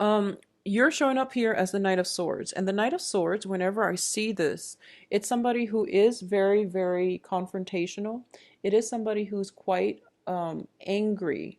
You're showing up here as the Knight of Swords, and the Knight of Swords, whenever I see this, it's somebody who is very, very confrontational. It is somebody who's quite angry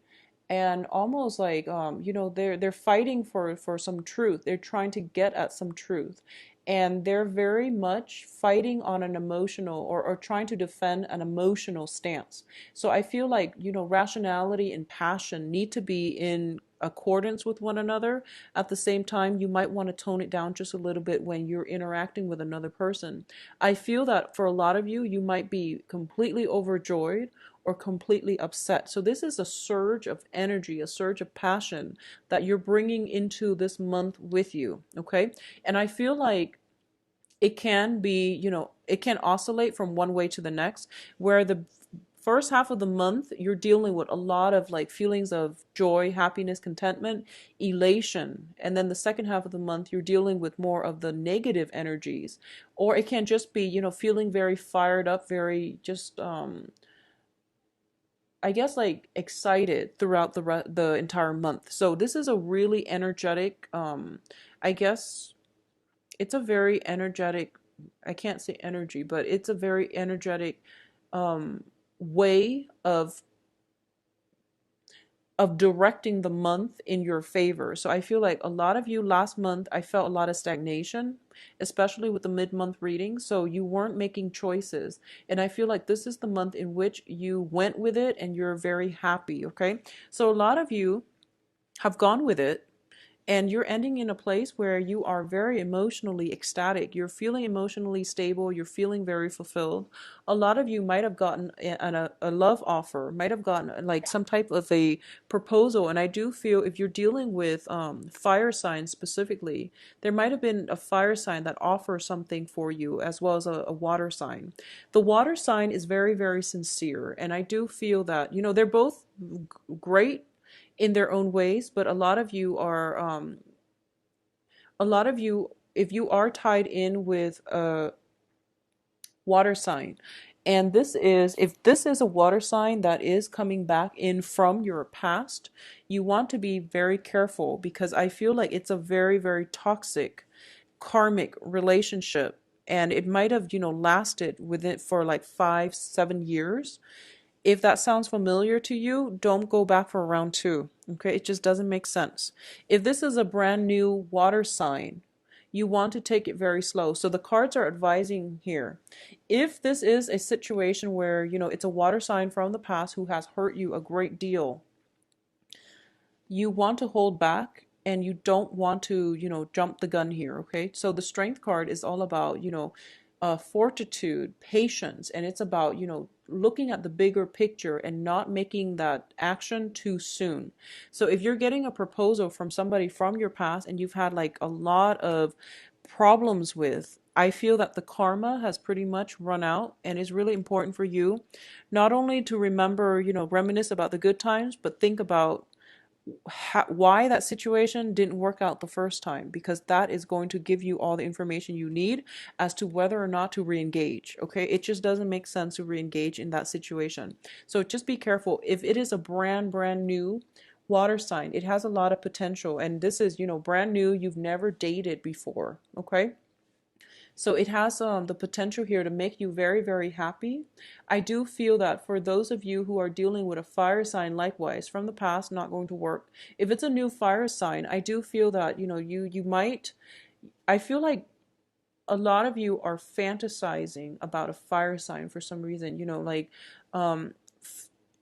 and almost like they're fighting for some truth. They're trying to get at some truth. And they're very much fighting on an emotional or trying to defend an emotional stance. So I feel like, rationality and passion need to be in accordance with one another. At the same time, you might want to tone it down just a little bit when you're interacting with another person. I feel that for a lot of you, you might be completely overjoyed or completely upset. So this is a surge of energy, a surge of passion that you're bringing into this month with you, okay? And I feel like it can be, it can oscillate from one way to the next, where the first half of the month you're dealing with a lot of like feelings of joy, happiness, contentment, elation, and then the second half of the month you're dealing with more of the negative energies. Or it can just be, feeling very fired up, very just I guess like excited throughout the entire month. So this is a really energetic I guess it's a very energetic, I can't say energy, but it's a very energetic um, way of directing the month in your favor. So I feel like a lot of you last month, I felt a lot of stagnation, especially with the mid-month reading. So you weren't making choices. And I feel like this is the month in which you went with it and you're very happy, okay? So a lot of you have gone with it and you're ending in a place where you are very emotionally ecstatic. You're feeling emotionally stable. You're feeling very fulfilled. A lot of you might have gotten a love offer, might have gotten like some type of a proposal. And I do feel if you're dealing with fire signs specifically, there might have been a fire sign that offers something for you as well as a water sign. The water sign is very, very sincere. And I do feel that, they're both great in their own ways, but a lot of you, if you are tied in with a water sign, and if this is a water sign that is coming back in from your past, you want to be very careful because I feel like it's a very, very toxic karmic relationship. And it might have, lasted with it for like 5, 7 years. If that sounds familiar to you, don't go back for round two. Okay, it just doesn't make sense. If this is a brand new water sign, you want to take it very slow. So the cards are advising here. If this is a situation where, it's a water sign from the past who has hurt you a great deal, you want to hold back and you don't want to, jump the gun here, okay? So the strength card is all about, fortitude, patience, and it's about, looking at the bigger picture and not making that action too soon. So if you're getting a proposal from somebody from your past and you've had like a lot of problems with, I feel that the karma has pretty much run out and it's really important for you not only to remember, reminisce about the good times, but think about why that situation didn't work out the first time, because that is going to give you all the information you need as to whether or not to re-engage. Okay, it just doesn't make sense to re-engage in that situation. So just be careful. If it is a brand new water sign, it has a lot of potential, and this is, brand new, you've never dated before. Okay, so it has the potential here to make you very, very happy. I do feel that for those of you who are dealing with a fire sign likewise from the past, not going to work. If it's a new fire sign, I do feel that, you might, I feel like a lot of you are fantasizing about a fire sign for some reason, like um,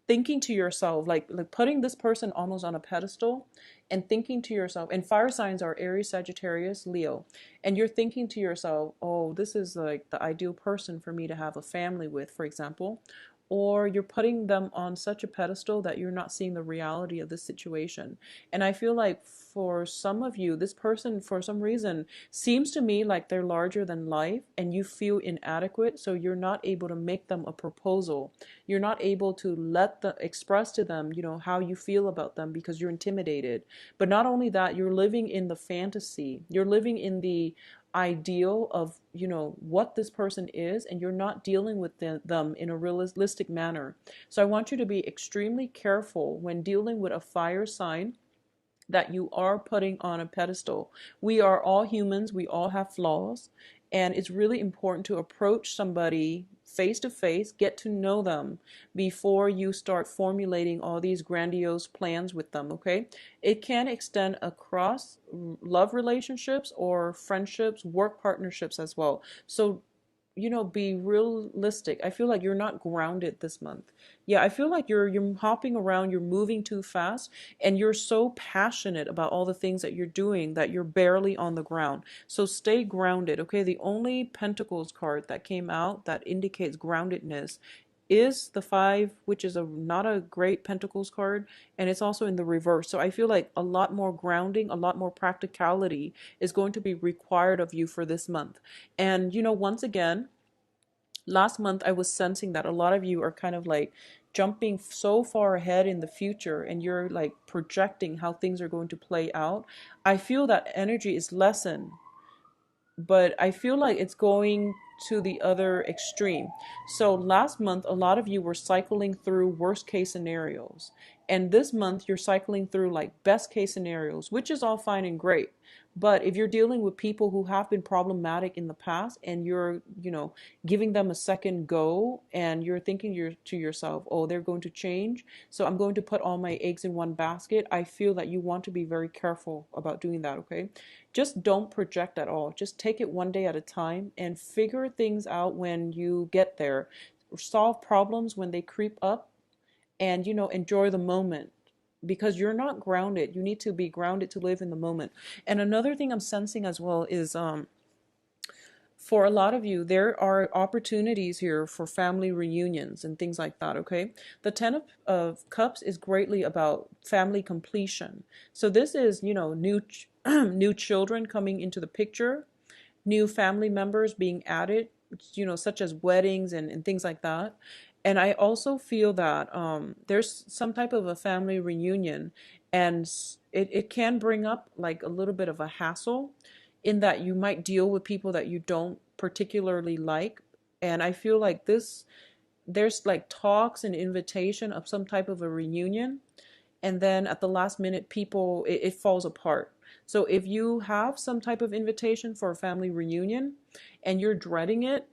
thinking to yourself, like putting this person almost on a pedestal and thinking to yourself, and fire signs are Aries, Sagittarius, Leo, and you're thinking to yourself, oh, this is like the ideal person for me to have a family with, for example. Or you're putting them on such a pedestal that you're not seeing the reality of the situation. And I feel like for some of you, this person, for some reason, seems to me like they're larger than life and you feel inadequate. So you're not able to make them a proposal. You're not able to let the express to them, how you feel about them because you're intimidated. But not only that, you're living in the fantasy. You're living in the ideal of, what this person is, and you're not dealing with them in a realistic manner. So I want you to be extremely careful when dealing with a fire sign that you are putting on a pedestal. We are all humans, we all have flaws, and it's really important to approach somebody face to face, get to know them before you start formulating all these grandiose plans with them, okay? It can extend across love relationships or friendships, work partnerships as well. So be realistic. I feel like you're not grounded this month. Yeah, I feel like you're hopping around, you're moving too fast, and you're so passionate about all the things that you're doing that you're barely on the ground. So stay grounded, okay? The only Pentacles card that came out that indicates groundedness is the five, which is a not a great Pentacles card, and it's also in the reverse. So I feel like a lot more grounding, a lot more practicality is going to be required of you for this month. And once again, last month I was sensing that a lot of you are kind of like jumping so far ahead in the future, and you're like projecting how things are going to play out. I feel that energy is lessened, but I feel like it's going to the other extreme. So last month, a lot of you were cycling through worst case scenarios. And this month, you're cycling through like best case scenarios, which is all fine and great. But if you're dealing with people who have been problematic in the past, and you're, giving them a second go, and you're thinking to yourself, oh, they're going to change, so I'm going to put all my eggs in one basket, I feel that you want to be very careful about doing that, okay? Just don't project at all. Just take it one day at a time and figure things out when you get there. Solve problems when they creep up, and enjoy the moment, because you're not grounded. You need to be grounded to live in the moment. And another thing I'm sensing as well is for a lot of you, there are opportunities here for family reunions and things like that, okay? The Ten of Cups is greatly about family completion. So this is, new new children coming into the picture, new family members being added, such as weddings and things like that. And I also feel that there's some type of a family reunion, and it can bring up like a little bit of a hassle, in that you might deal with people that you don't particularly like. And I feel like there's like talks and invitation of some type of a reunion, and then at the last minute people it falls apart. So if you have some type of invitation for a family reunion and you're dreading it,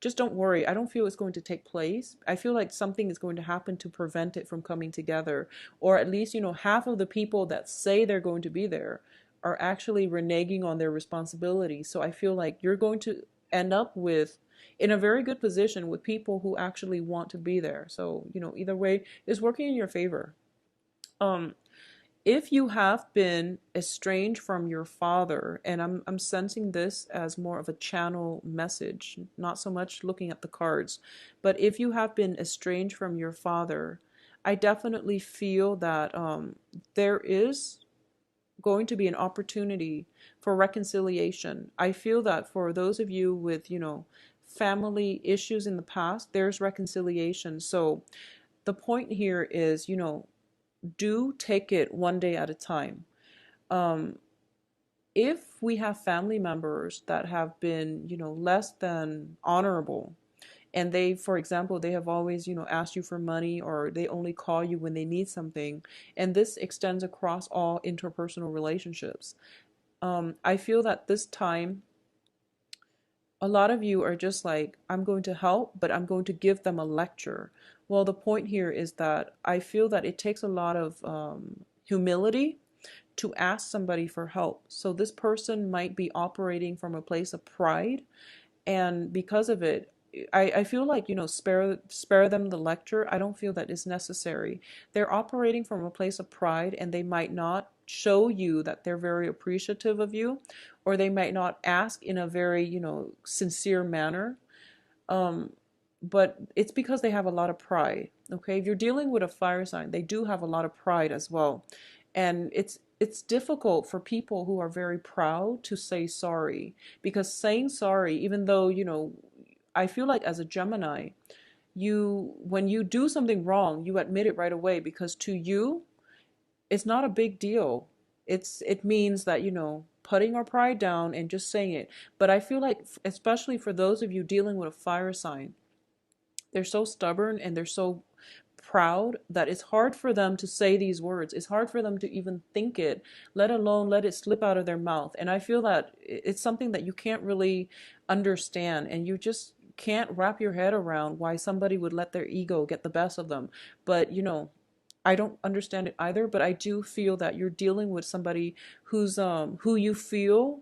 just don't worry. I don't feel it's going to take place. I feel like something is going to happen to prevent it from coming together. Or at least, half of the people that say they're going to be there are actually reneging on their responsibility. So I feel like you're going to end up in a very good position with people who actually want to be there. So, either way is working in your favor. Um, if you have been estranged from your father, and I'm sensing this as more of a channel message, not so much looking at the cards, but if you have been estranged from your father, I definitely feel that there is going to be an opportunity for reconciliation. I feel that for those of you with, family issues in the past, there's reconciliation. So the point here is, do take it one day at a time. Um, if we have family members that have been, less than honorable, and they, for example, they have always, asked you for money, or they only call you when they need something, and this extends across all interpersonal relationships. I feel that this time, a lot of you are just like, I'm going to help, but I'm going to give them a lecture. Well, the point here is that I feel that it takes a lot of humility to ask somebody for help. So this person might be operating from a place of pride, and because of it, I feel like, spare them the lecture. I don't feel that is necessary. They're operating from a place of pride, and they might not show you that they're very appreciative of you, or they might not ask in a very, sincere manner. um, but it's because they have a lot of pride. Okay, if you're dealing with a fire sign, they do have a lot of pride as well, and it's difficult for people who are very proud to say sorry, because saying sorry, even though, I feel like as a Gemini, when you do something wrong, you admit it right away, because to you it's not a big deal. It means that, putting our pride down and just saying it. But I feel like, especially for those of you dealing with a fire sign, they're so stubborn, and they're so proud that it's hard for them to say these words. It's hard for them to even think it, let alone let it slip out of their mouth. And I feel that it's something that you can't really understand, and you just can't wrap your head around why somebody would let their ego get the best of them. But I don't understand it either, but I do feel that you're dealing with somebody who you feel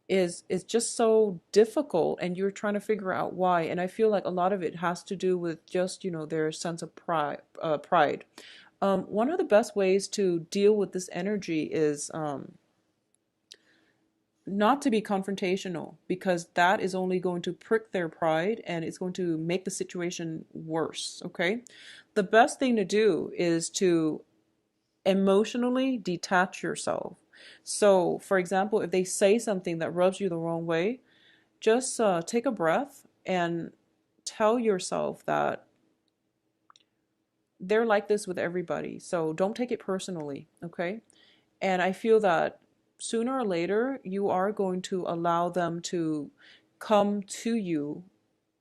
is just so difficult, and you're trying to figure out why. And I feel like a lot of it has to do with just their sense of pride. One of the best ways to deal with this energy is not to be confrontational, because that is only going to prick their pride and it's going to make the situation worse. Okay, the best thing to do is to emotionally detach yourself. So, for example, if they say something that rubs you the wrong way, just take a breath and tell yourself that they're like this with everybody. So don't take it personally, okay? And I feel that sooner or later, you are going to allow them to come to you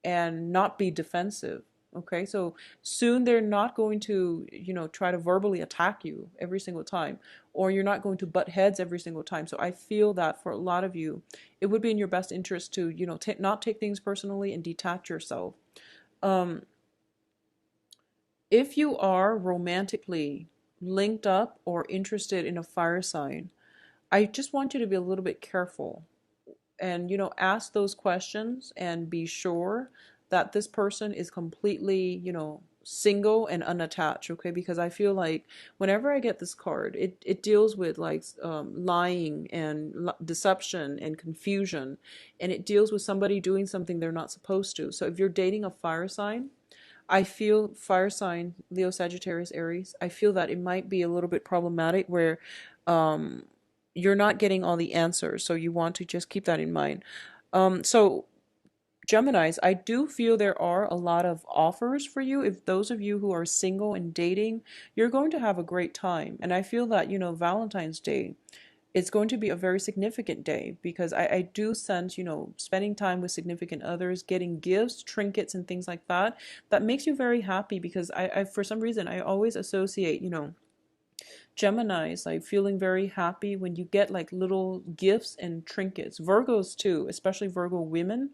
and not be defensive. Okay, so soon they're not going to, try to verbally attack you every single time, or you're not going to butt heads every single time. So I feel that for a lot of you, it would be in your best interest to, not take things personally and detach yourself. Um, if you are romantically linked up or interested in a fire sign, I just want you to be a little bit careful and ask those questions and be sure that this person is completely single and unattached. Okay, because I feel like whenever I get this card, it deals with like lying and deception and confusion, and it deals with somebody doing something they're not supposed to. So if you're dating a fire sign, I feel fire sign, Leo, Sagittarius, Aries, I feel that it might be a little bit problematic where um, you're not getting all the answers. So you want to just keep that in mind. So Geminis, I do feel there are a lot of offers for you. If those of you who are single and dating, you're going to have a great time. And I feel that, Valentine's Day, it's going to be a very significant day, because I do sense, spending time with significant others, getting gifts, trinkets, and things like that, that makes you very happy. Because I for some reason, I always associate, Geminis like feeling very happy when you get like little gifts and trinkets. Virgos too, especially Virgo women,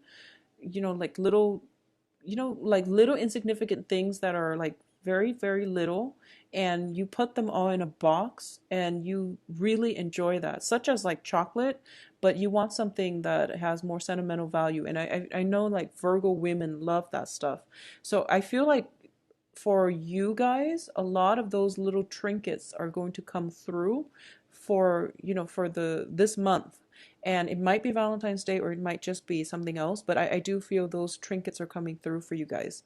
like little, like little insignificant things that are like very, very little, and you put them all in a box and you really enjoy that, such as like chocolate, but you want something that has more sentimental value. And I know like Virgo women love that stuff. So I feel like for you guys, a lot of those little trinkets are going to come through for, for this month. And it might be Valentine's Day, or it might just be something else, but I do feel those trinkets are coming through for you guys.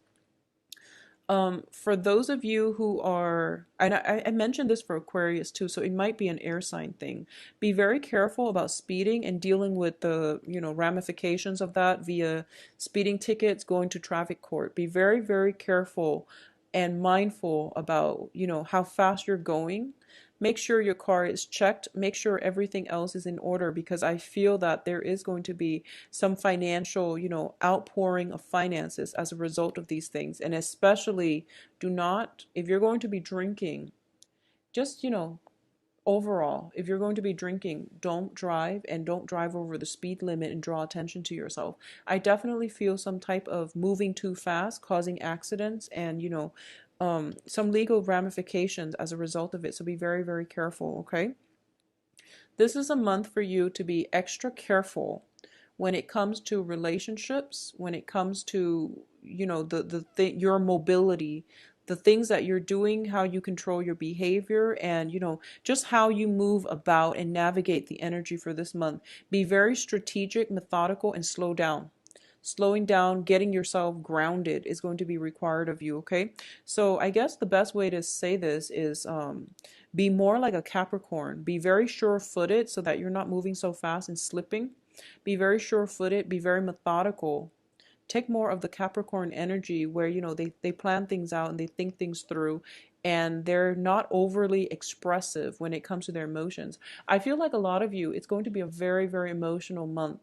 For those of you who are, and I mentioned this for Aquarius too, so it might be an air sign thing. Be very careful about speeding and dealing with the, ramifications of that via speeding tickets, going to traffic court. Be very, very careful and mindful about, how fast you're going. Make sure your car is checked. Make sure everything else is in order, because I feel that there is going to be some financial, outpouring of finances as a result of these things. And especially, do not, if you're going to be drinking, just, overall, if you're going to be drinking, don't drive, and don't drive over the speed limit and draw attention to yourself. I definitely feel some type of moving too fast causing accidents and, some legal ramifications as a result of it. So be very, very careful, okay? This is a month for you to be extra careful when it comes to relationships, when it comes to, your mobility, the things that you're doing, how you control your behavior, and, just how you move about and navigate the energy for this month. Be very strategic, methodical, and slow down. Slowing down, getting yourself grounded is going to be required of you, okay? So I guess the best way to say this is be more like a Capricorn. Be very sure-footed so that you're not moving so fast and slipping. Be very sure-footed, be very methodical. Take more of the Capricorn energy where, they plan things out and they think things through, and they're not overly expressive when it comes to their emotions. I feel like a lot of you, it's going to be a very, very emotional month.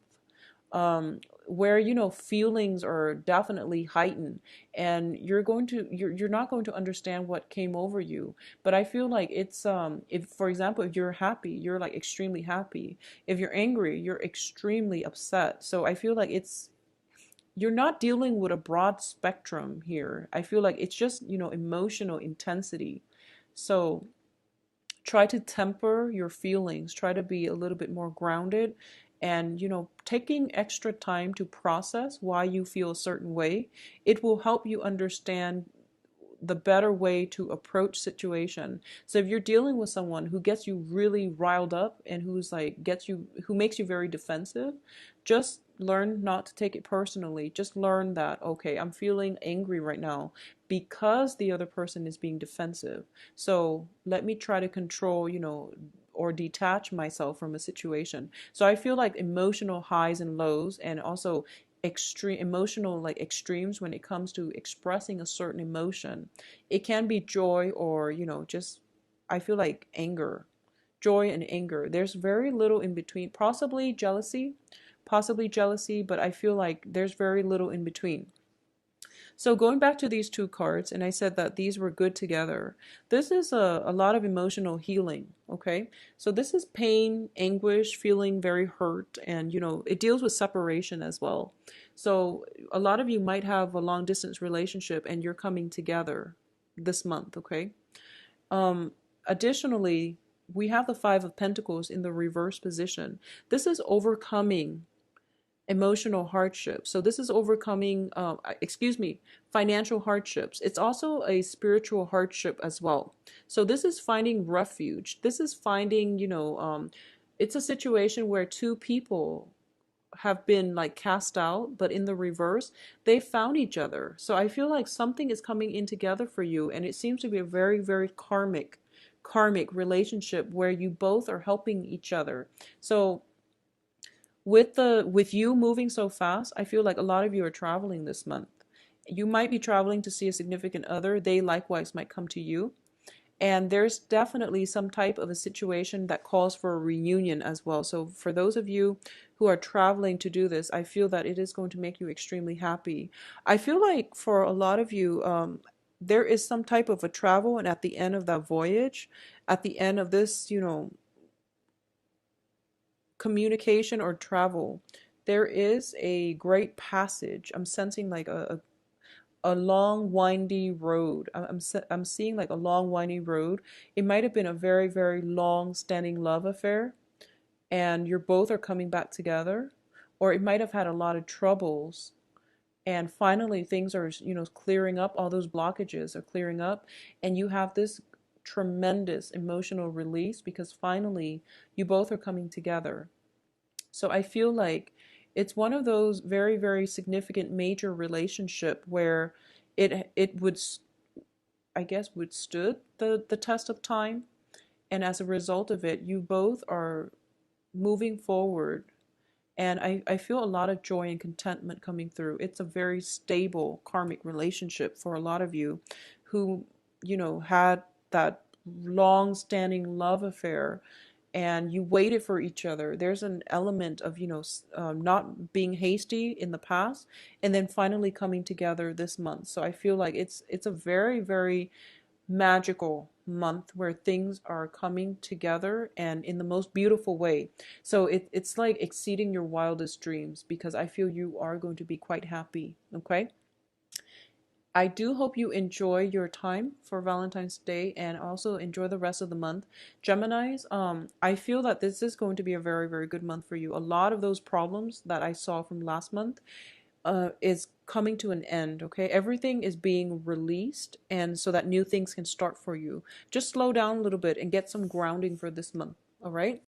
where feelings are definitely heightened, and you're not going to understand what came over you. But I feel like it's if, for example, if you're happy, you're like extremely happy. If you're angry, you're extremely upset. So I feel like it's you're not dealing with a broad spectrum here. I feel like it's just emotional intensity. So try to temper your feelings, try to be a little bit more grounded, and taking extra time to process why you feel a certain way, it will help you understand the better way to approach situation. So if you're dealing with someone who gets you really riled up and who makes you very defensive, just learn not to take it personally. Just learn that, okay, I'm feeling angry right now because the other person is being defensive. So let me try to control, or detach myself from a situation. So I feel like emotional highs and lows, and also extreme emotional like extremes when it comes to expressing a certain emotion. It can be joy, or just, I feel like anger, joy and anger. There's very little in between. Possibly jealousy, but I feel like there's very little in between. So going back to these two cards, and I said that these were good together. This is a lot of emotional healing, okay? So this is pain, anguish, feeling very hurt, and it deals with separation as well. So a lot of you might have a long distance relationship and you're coming together this month, okay? Um, Additionally, we have the Five of Pentacles in the reverse position. This is overcoming emotional hardship. So this is overcoming, financial hardships. It's also a spiritual hardship as well. So this is finding refuge. This is finding, it's a situation where two people have been like cast out, but in the reverse, they found each other. So I feel like something is coming in together for you, and it seems to be a very, very karmic relationship where you both are helping each other. So with you moving so fast, I feel like a lot of you are traveling this month. You might be traveling to see a significant other. They likewise might come to you. And there's definitely some type of a situation that calls for a reunion as well. So for those of you who are traveling to do this, I feel that it is going to make you extremely happy. I feel like for a lot of you, there is some type of a travel, and at the end of that voyage, at the end of this, communication or travel, there is a great passage. I'm sensing like a long windy road. I'm seeing like a long windy road. It might have been a very, very long standing love affair, and you're both are coming back together, or it might have had a lot of troubles, and finally things are clearing up. All those blockages are clearing up, and you have this tremendous emotional release because finally you both are coming together. So I feel like it's one of those very, very significant major relationship where it would, I guess, withstood the test of time, and as a result of it, you both are moving forward. And I feel a lot of joy and contentment coming through. It's a very stable karmic relationship for a lot of you who, had that long standing love affair, and you waited for each other. There's an element of, not being hasty in the past, and then finally coming together this month. So I feel like it's a very, very magical month where things are coming together and in the most beautiful way. So it's like exceeding your wildest dreams, because I feel you are going to be quite happy. Okay. I do hope you enjoy your time for Valentine's Day and also enjoy the rest of the month. Geminis, I feel that this is going to be a very, very good month for you. A lot of those problems that I saw from last month is coming to an end, okay? Everything is being released, and so that new things can start for you. Just slow down a little bit and get some grounding for this month, all right?